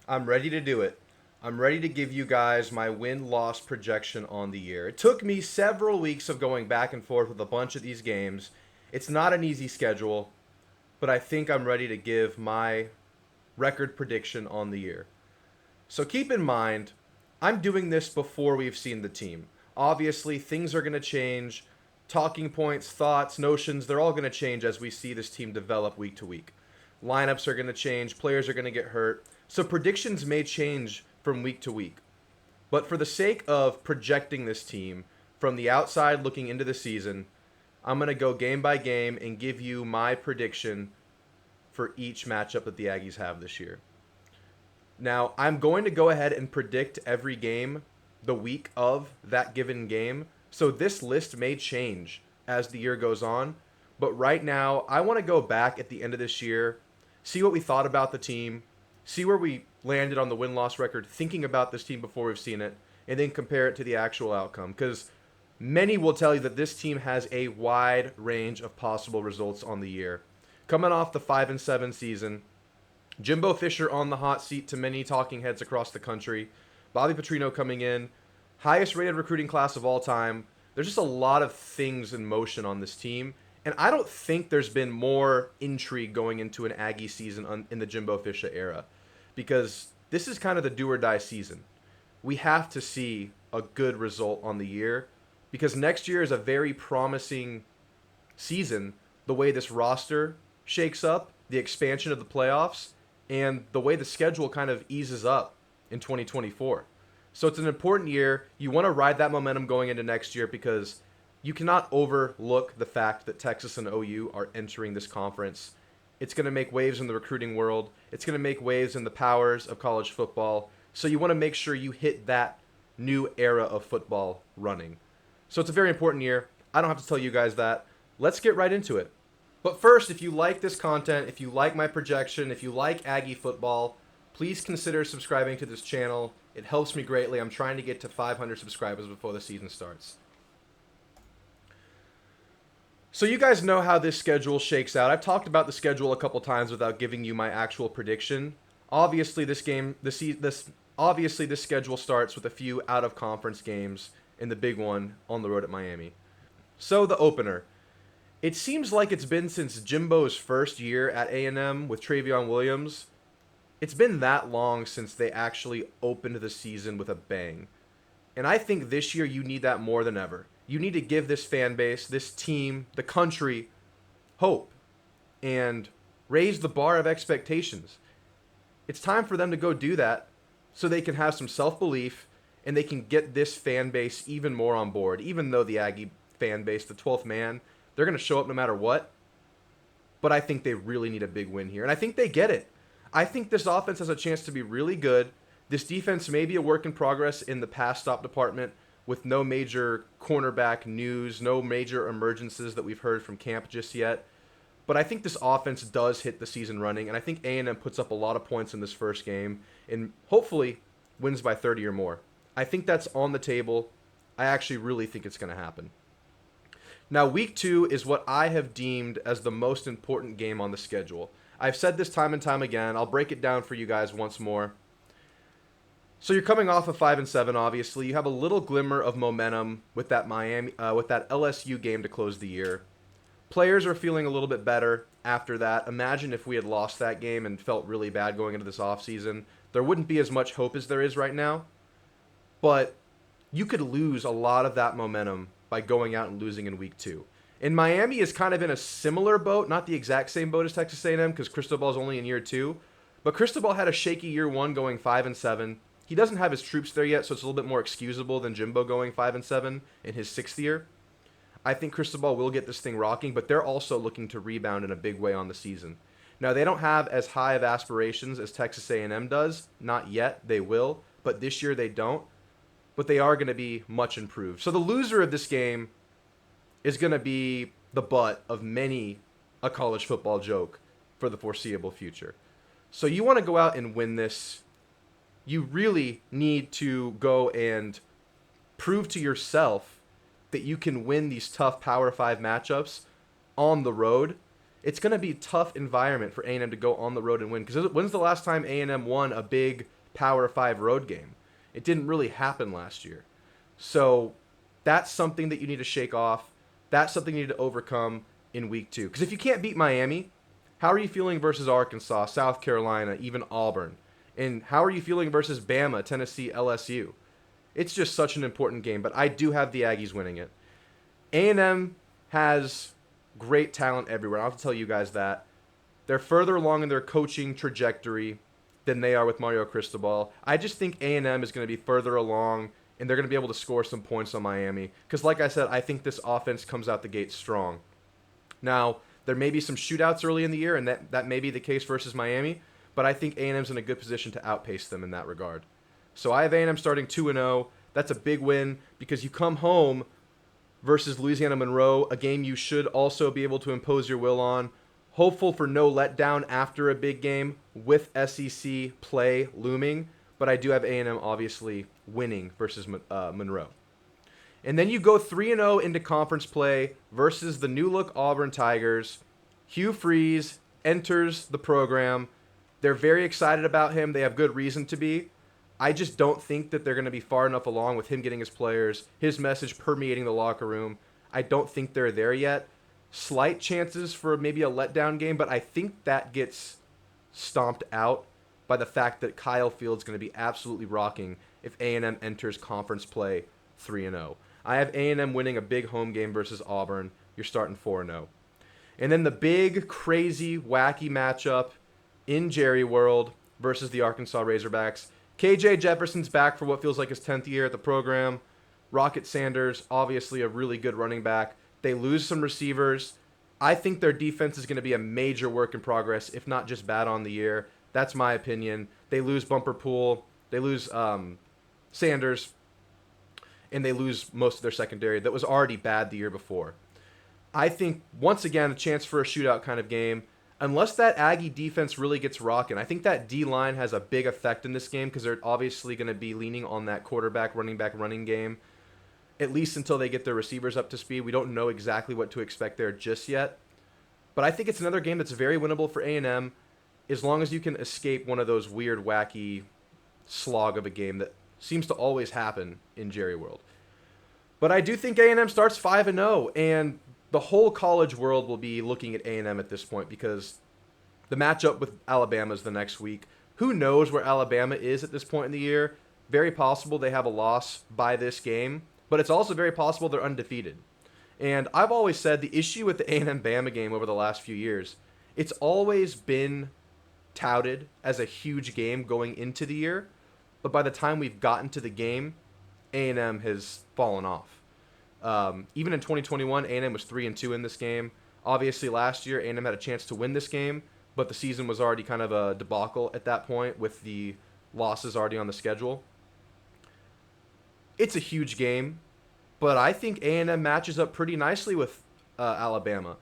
I'm ready to do it. I'm ready to give you guys my win-loss projection on the year. It took me several weeks of going back and forth with a bunch of these games. It's not an easy schedule, but I think I'm ready to give my record prediction on the year. So keep in mind, I'm doing this before we've seen the team. Obviously, things are going to change. Talking points, thoughts, notions, they're all going to change as we see this team develop week to week. Lineups are going to change, players are going to get hurt. So predictions may change from week to week. But for the sake of projecting this team from the outside looking into the season, I'm going to go game by game and give you my prediction for each matchup that the Aggies have this year. Now, I'm going to go ahead and predict every game the week of that given game. So this list may change as the year goes on. But right now, I want to go back at the end of this year, see what we thought about the team, see where we landed on the win loss record, thinking about this team before we've seen it, and then compare it to the actual outcome. Because many will tell you that this team has a wide range of possible results on the year. Coming off the 5-7 season, Jimbo Fisher on the hot seat to many talking heads across the country. Bobby Petrino coming in, highest rated recruiting class of all time. There's just a lot of things in motion on this team. And I don't think there's been more intrigue going into an Aggie season in the Jimbo Fisher era because this is kind of the do or die season. We have to see a good result on the year because next year is a very promising season the way this roster shakes up, the expansion of the playoffs, and the way the schedule kind of eases up in 2024. So it's an important year. You want to ride that momentum going into next year because you cannot overlook the fact that Texas and OU are entering this conference. It's going to make waves in the recruiting world. It's going to make waves in the powers of college football. So you want to make sure you hit that new era of football running. So it's a very important year. I don't have to tell you guys that. Let's get right into it. But first, if you like this content, if you like my projection, if you like Aggie football, please consider subscribing to this channel. It helps me greatly. I'm trying to get to 500 subscribers before the season starts. So you guys know how this schedule shakes out. I've talked about the schedule a couple times without giving you my actual prediction. Obviously, this schedule starts with a few out of conference games and the big one on the road at Miami. So the opener. It seems like it's been since Jimbo's first year at A&M with Travion Williams. It's been that long since they actually opened the season with a bang. And I think this year you need that more than ever. You need to give this fan base, this team, the country, hope and raise the bar of expectations. It's time for them to go do that so they can have some self-belief and they can get this fan base even more on board. Even though the Aggie fan base, the 12th man, they're going to show up no matter what. But I think they really need a big win here. And I think they get it. I think this offense has a chance to be really good. This defense may be a work in progress in the pass stop department with no major cornerback news, no major emergencies that we've heard from camp just yet. But I think this offense does hit the season running, and I think A&M puts up a lot of points in this first game and hopefully wins by 30 or more. I think that's on the table. I actually really think it's going to happen. Now, week 2 is what I have deemed as the most important game on the schedule. I've said this time and time again. I'll break it down for you guys once more. So you're coming off of 5-7, obviously. You have a little glimmer of momentum with that LSU game to close the year. Players are feeling a little bit better after that. Imagine if we had lost that game and felt really bad going into this offseason. There wouldn't be as much hope as there is right now. But you could lose a lot of that momentum by going out and losing in week 2. And Miami is kind of in a similar boat, not the exact same boat as Texas A&M because Cristobal's only in year 2. But Cristobal had a shaky year 1 going 5-7. He doesn't have his troops there yet, so it's a little bit more excusable than Jimbo going 5-7 in his 6th year. I think Cristobal will get this thing rocking, but they're also looking to rebound in a big way on the season. Now, they don't have as high of aspirations as Texas A&M does. Not yet. They will. But this year they don't. But they are going to be much improved. So the loser of this game is going to be the butt of many a college football joke for the foreseeable future. So you want to go out and win this. You really need to go and prove to yourself that you can win these tough Power 5 matchups on the road it's going to be a tough environment for A&M to go on the road and win. Because when's the last time A&M won a big Power 5 road game? It didn't really happen last year. So that's something that you need to shake off. That's something you need to overcome in week 2. Because if you can't beat Miami, how are you feeling versus Arkansas, South Carolina, even Auburn? And how are you feeling versus Bama, Tennessee, LSU? It's just such an important game, but I do have the Aggies winning it. A&M has great talent everywhere. I'll have to tell you guys that. They're further along in their coaching trajectory than they are with Mario Cristobal. I just think A&M is going to be further along, and they're going to be able to score some points on Miami. Because like I said, I think this offense comes out the gate strong. Now, there may be some shootouts early in the year, and that may be the case versus Miami, but I think A&M's in a good position to outpace them in that regard. So I have A&M starting 2-0. That's a big win because you come home versus Louisiana Monroe, a game you should also be able to impose your will on. Hopeful for no letdown after a big game with SEC play looming, but I do have A&M obviously winning versus Monroe. And then you go 3-0 into conference play versus the new-look Auburn Tigers. Hugh Freeze enters the program. They're very excited about him. They have good reason to be. I just don't think that they're going to be far enough along with him getting his players, his message permeating the locker room. I don't think they're there yet. Slight chances for maybe a letdown game, but I think that gets stomped out by the fact that Kyle Field's going to be absolutely rocking if A&M enters conference play 3-0. I have A&M winning a big home game versus Auburn. You're starting 4-0. And then the big, crazy, wacky matchup in Jerry World versus the Arkansas Razorbacks. KJ Jefferson's back for what feels like his 10th year at the program. Rocket Sanders, obviously a really good running back. They lose some receivers. I think their defense is going to be a major work in progress, if not just bad on the year. That's my opinion. They lose Bumper Pool. They lose Sanders. And they lose most of their secondary that was already bad the year before. I think, once again, a chance for a shootout kind of game. Unless that Aggie defense really gets rocking, I think that D-line has a big effect in this game because they're obviously going to be leaning on that quarterback, running game, at least until they get their receivers up to speed. We don't know exactly what to expect there just yet. But I think it's another game that's very winnable for A&M as long as you can escape one of those weird, wacky slog of a game that seems to always happen in Jerry World. But I do think A&M starts 5-0, and the whole college world will be looking at A&M at this point because the matchup with Alabama is the next week. Who knows where Alabama is at this point in the year? Very possible they have a loss by this game, but it's also very possible they're undefeated. And I've always said the issue with the A&M Bama game over the last few years, it's always been touted as a huge game going into the year, but by the time we've gotten to the game, A&M has fallen off. Even in 2021, A&M was 3-2 in this game. Obviously, last year, A&M had a chance to win this game, but the season was already kind of a debacle at that point with the losses already on the schedule. It's a huge game, but I think A&M matches up pretty nicely with Alabama.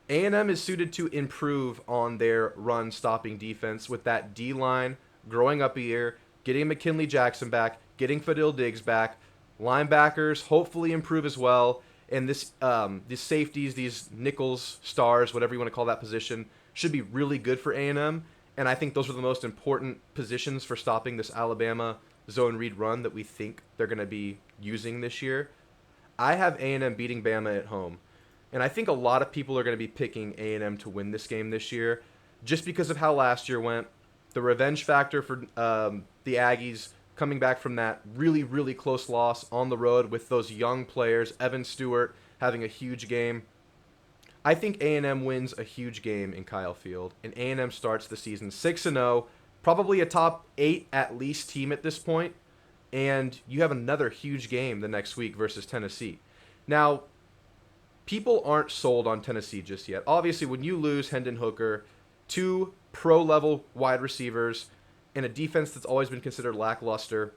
A&M is suited to improve on their run-stopping defense with that D-line growing up a year, getting McKinley Jackson back, getting Fadil Diggs back. Linebackers hopefully improve as well, and these safeties, these nickels, stars, whatever you want to call that position, should be really good for A&M, and I think those are the most important positions for stopping this Alabama zone read run that we think they're going to be using this year. I have A&M beating Bama at home, and I think a lot of people are going to be picking A&M to win this game this year just because of how last year went, the revenge factor for the Aggies, coming back from that really, really close loss on the road with those young players, Evan Stewart having a huge game. I think A&M wins a huge game in Kyle Field, and A&M starts the season 6-0, probably a top 8 at least team at this point, and you have another huge game the next week versus Tennessee. Now, people aren't sold on Tennessee just yet. Obviously, when you lose Hendon Hooker, 2 pro-level wide receivers, and a defense that's always been considered lackluster,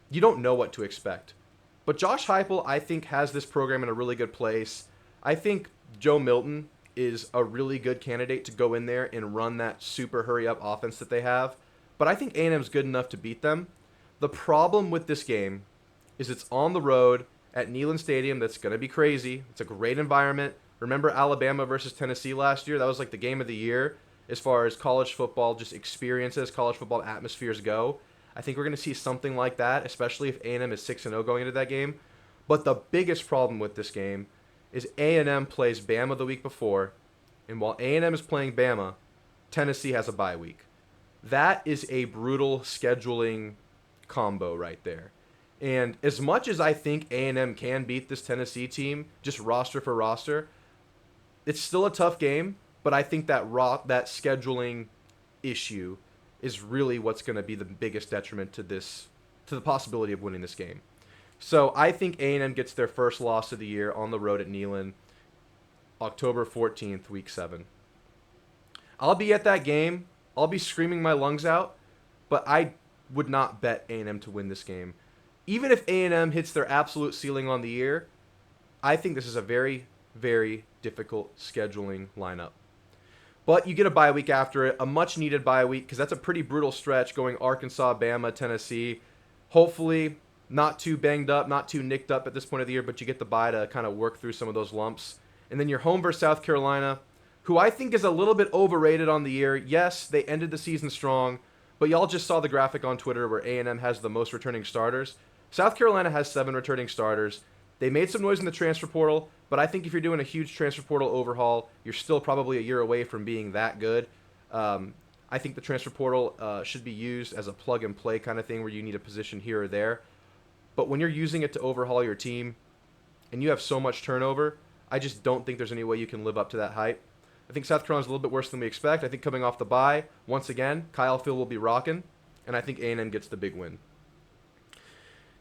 you don't know what to expect. But Josh Heupel, I think, has this program in a really good place. I think Joe Milton is a really good candidate to go in there and run that super hurry-up offense that they have. But I think A&M's good enough to beat them. The problem with this game is it's on the road at Neyland Stadium. That's going to be crazy. It's a great environment. Remember Alabama versus Tennessee last year? That was like the game of the year as far as college football just experiences, college football atmospheres go. I think we're going to see something like that, especially if A&M is 6-0 going into that game. But the biggest problem with this game is A&M plays Bama the week before, and while A&M is playing Bama, Tennessee has a bye week. That is a brutal scheduling combo right there. And as much as I think A&M can beat this Tennessee team, just roster for roster, it's still a tough game, but I think that that scheduling issue is really what's going to be the biggest detriment to the possibility of winning this game. So I think A&M gets their first loss of the year on the road at Neyland, October 14th, Week 7. I'll be at that game. I'll be screaming my lungs out, but I would not bet A&M to win this game. Even if A&M hits their absolute ceiling on the year, I think this is a very, very difficult scheduling lineup. But you get a bye week after it, a much-needed bye week, because that's a pretty brutal stretch going Arkansas, Bama, Tennessee. Hopefully not too banged up, not too nicked up at this point of the year, but you get the bye to kind of work through some of those lumps. And then you're home versus South Carolina, who I think is a little bit overrated on the year. Yes, they ended the season strong, but y'all just saw the graphic on Twitter where A&M has the most returning starters. South Carolina has 7 returning starters. They made some noise in the transfer portal, but I think if you're doing a huge transfer portal overhaul, you're still probably a year away from being that good. I think the transfer portal should be used as a plug-and-play kind of thing where you need a position here or there. But when you're using it to overhaul your team and you have so much turnover, I just don't think there's any way you can live up to that hype. I think South Carolina's a little bit worse than we expect. I think coming off the bye, once again, Kyle Field will be rocking, and I think A&M gets the big win.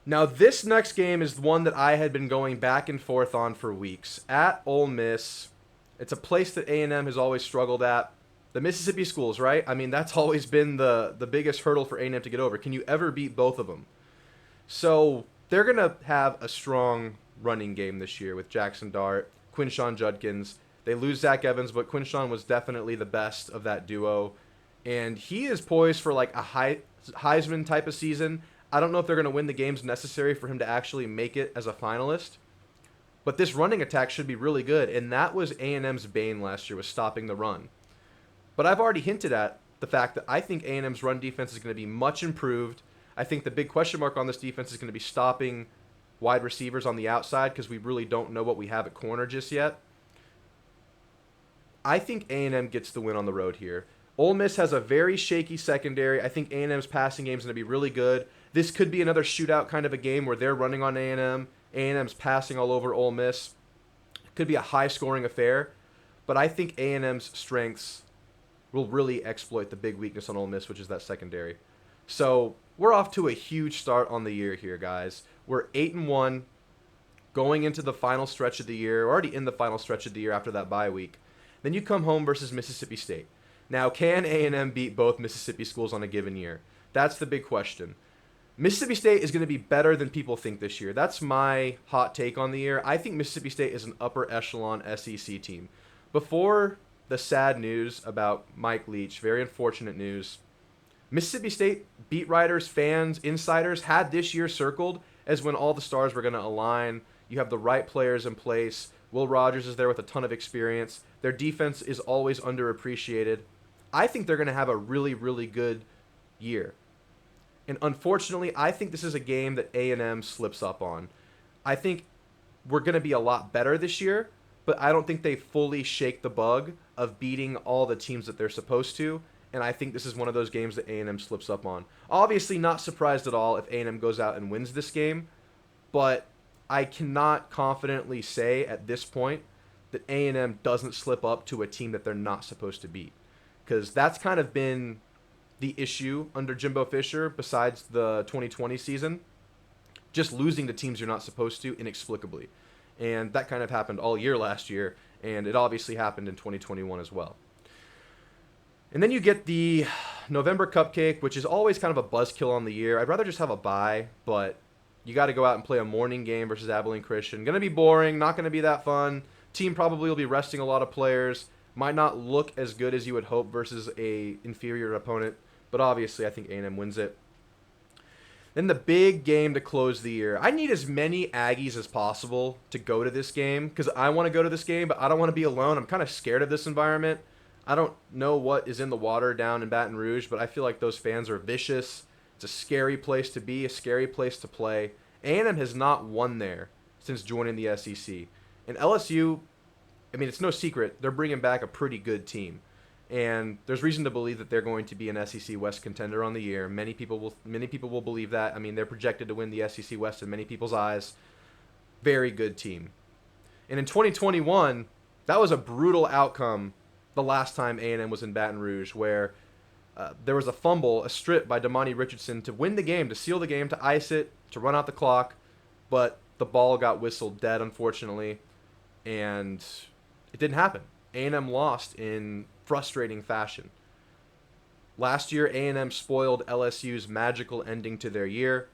Now, this next game is one that I had been going back and forth on for weeks. At Ole Miss, it's a place that A&M has always struggled at. The Mississippi schools, right? I mean, that's always been the biggest hurdle for A&M to get over. Can you ever beat both of them? So they're going to have a strong running game this year with Jackson Dart, Quinshon Judkins. They lose Zach Evans, but Quinshon was definitely the best of that duo. And he is poised for like a Heisman type of season. I don't know if they're going to win the games necessary for him to actually make it as a finalist. But this running attack should be really good. And that was A&M's bane last year, was stopping the run. But I've already hinted at the fact that I think A&M's run defense is going to be much improved. I think the big question mark on this defense is going to be stopping wide receivers on the outside because we really don't know what we have at corner just yet. I think A&M gets the win on the road here. Ole Miss has a very shaky secondary. I think A&M's passing game is going to be really good. This could be another shootout kind of a game where they're running on A&M. A&M's passing all over Ole Miss. It could be a high-scoring affair. But I think A&M's strengths will really exploit the big weakness on Ole Miss, which is that secondary. So we're off to a huge start on the year here, guys. We're 8-1 going into the final stretch of the year. We're already in the final stretch of the year after that bye week. Then you come home versus Mississippi State. Now, can A&M beat both Mississippi schools on a given year? That's the big question. Mississippi State is going to be better than people think this year. That's my hot take on the year. I think Mississippi State is an upper echelon SEC team. Before the sad news about Mike Leach, very unfortunate news, Mississippi State beat writers, fans, insiders had this year circled as when all the stars were going to align. You have the right players in place. Will Rogers is there with a ton of experience. Their defense is always underappreciated. I think they're going to have a really, really good year. And unfortunately, I think this is a game that A&M slips up on. I think we're going to be a lot better this year, but I don't think they fully shake the bug of beating all the teams that they're supposed to. And I think this is one of those games that A&M slips up on. Obviously, not surprised at all if A&M goes out and wins this game, but I cannot confidently say at this point that A&M doesn't slip up to a team that they're not supposed to beat. Because that's kind of been the issue under Jimbo Fisher besides the 2020 season. Just losing to teams you're not supposed to inexplicably. And that kind of happened all year last year, and it obviously happened in 2021 as well. And then you get the November Cupcake, which is always kind of a buzzkill on the year. I'd rather just have a bye, but you got to go out and play a morning game versus Abilene Christian. Going to be boring, not going to be that fun. Team probably will be resting a lot of players. Might not look as good as you would hope versus a inferior opponent, but obviously I think A&M wins it. Then the big game to close the year. I need as many Aggies as possible to go to this game because I want to go to this game, but I don't want to be alone. I'm kind of scared of this environment. I don't know what is in the water down in Baton Rouge, but I feel like those fans are vicious. It's a scary place to be, a scary place to play. A&M has not won there since joining the SEC. And LSU, I mean, it's no secret, they're bringing back a pretty good team. And there's reason to believe that they're going to be an SEC West contender on the year. Many people will believe that. I mean, they're projected to win the SEC West in many people's eyes. Very good team. And in 2021, that was a brutal outcome the last time A&M was in Baton Rouge, where there was a fumble, a strip by Damani Richardson to win the game, to seal the game, to ice it, to run out the clock, but the ball got whistled dead, unfortunately, and it didn't happen. A&M lost in frustrating fashion. Last year, A&M spoiled LSU's magical ending to their year.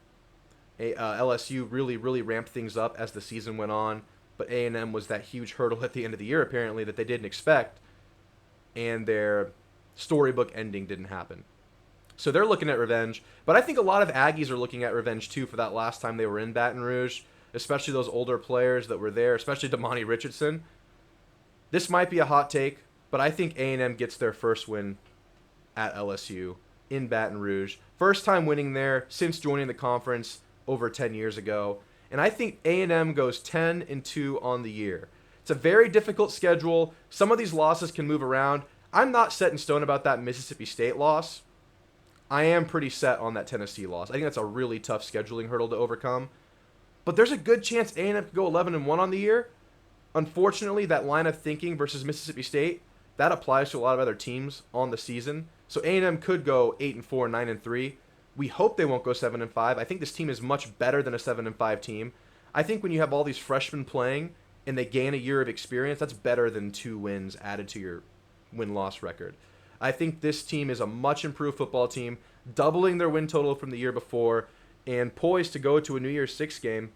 LSU really ramped things up as the season went on, but A&M was that huge hurdle at the end of the year, apparently, that they didn't expect, and their storybook ending didn't happen. So they're looking at revenge, but I think a lot of Aggies are looking at revenge too for that last time they were in Baton Rouge, especially those older players that were there, especially Damani Richardson. This might be a hot take, but I think A&M gets their first win at LSU in Baton Rouge. First time winning there since joining the conference over 10 years ago. And I think A&M goes 10-2 on the year. It's a very difficult schedule. Some of these losses can move around. I'm not set in stone about that Mississippi State loss. I am pretty set on that Tennessee loss. I think that's a really tough scheduling hurdle to overcome. But there's a good chance A&M could go 11-1 on the year. Unfortunately, that line of thinking versus Mississippi State, that applies to a lot of other teams on the season. So A&M could go 8-4, 9-3. We hope they won't go 7-5. I think this team is much better than a 7-5 team. I think when you have all these freshmen playing and they gain a year of experience, that's better than 2 wins added to your win-loss record. I think this team is a much improved football team, doubling their win total from the year before, and poised to go to a New Year's Six game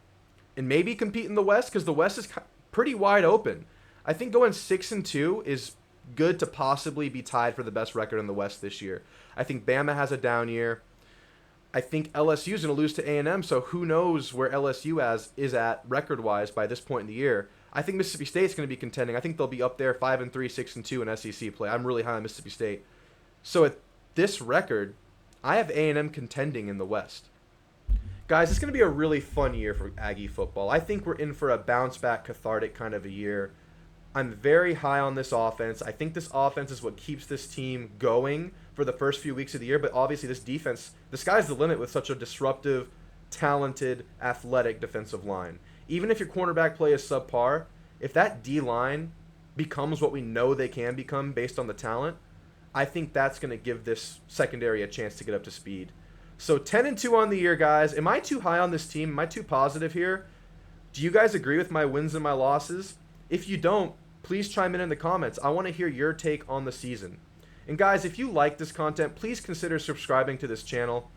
and maybe compete in the West, because the West is pretty wide open. I think going 6-2 is good to possibly be tied for the best record in the West this year. I think Bama has a down year. I think LSU is going to lose to A&M, so who knows where LSU is at record-wise by this point in the year. I think Mississippi State's going to be contending. I think they'll be up there 5-3, 6-2 in SEC play. I'm really high on Mississippi State. So at this record, I have A&M contending in the West. Guys, it's going to be a really fun year for Aggie football. I think we're in for a bounce-back, cathartic kind of a year. I'm very high on this offense. I think this offense is what keeps this team going for the first few weeks of the year. But obviously this defense, the sky's the limit with such a disruptive, talented, athletic defensive line. Even if your cornerback play is subpar, if that D-line becomes what we know they can become based on the talent, I think that's going to give this secondary a chance to get up to speed. So 10-2 on the year, guys. Am I too high on this team? Am I too positive here? Do you guys agree with my wins and my losses? If you don't, please chime in the comments. I want to hear your take on the season. And guys, if you like this content, please consider subscribing to this channel.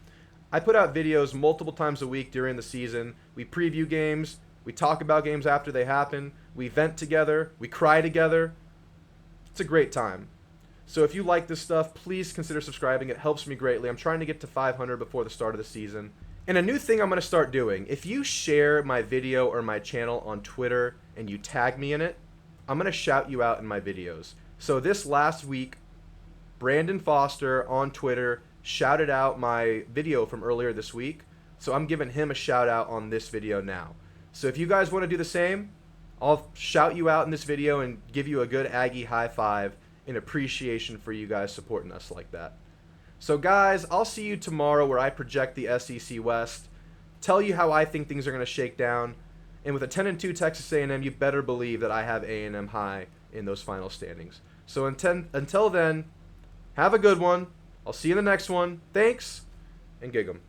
I put out videos multiple times a week during the season. We preview games. We talk about games after they happen. We vent together. We cry together. It's a great time. So if you like this stuff, please consider subscribing. It helps me greatly. I'm trying to get to 500 before the start of the season. And a new thing I'm going to start doing, if you share my video or my channel on Twitter and you tag me in it, I'm going to shout you out in my videos. So this last week, Brandon Foster on Twitter shouted out my video from earlier this week. So I'm giving him a shout out on this video now. So if you guys want to do the same, I'll shout you out in this video and give you a good Aggie high five in appreciation for you guys supporting us like that. So guys, I'll see you tomorrow where I project the SEC West, tell you how I think things are going to shake down, and with a 10-2 Texas A&M, you better believe that I have A&M high in those final standings. So until then, have a good one. I'll see you in the next one. Thanks, and gig 'em.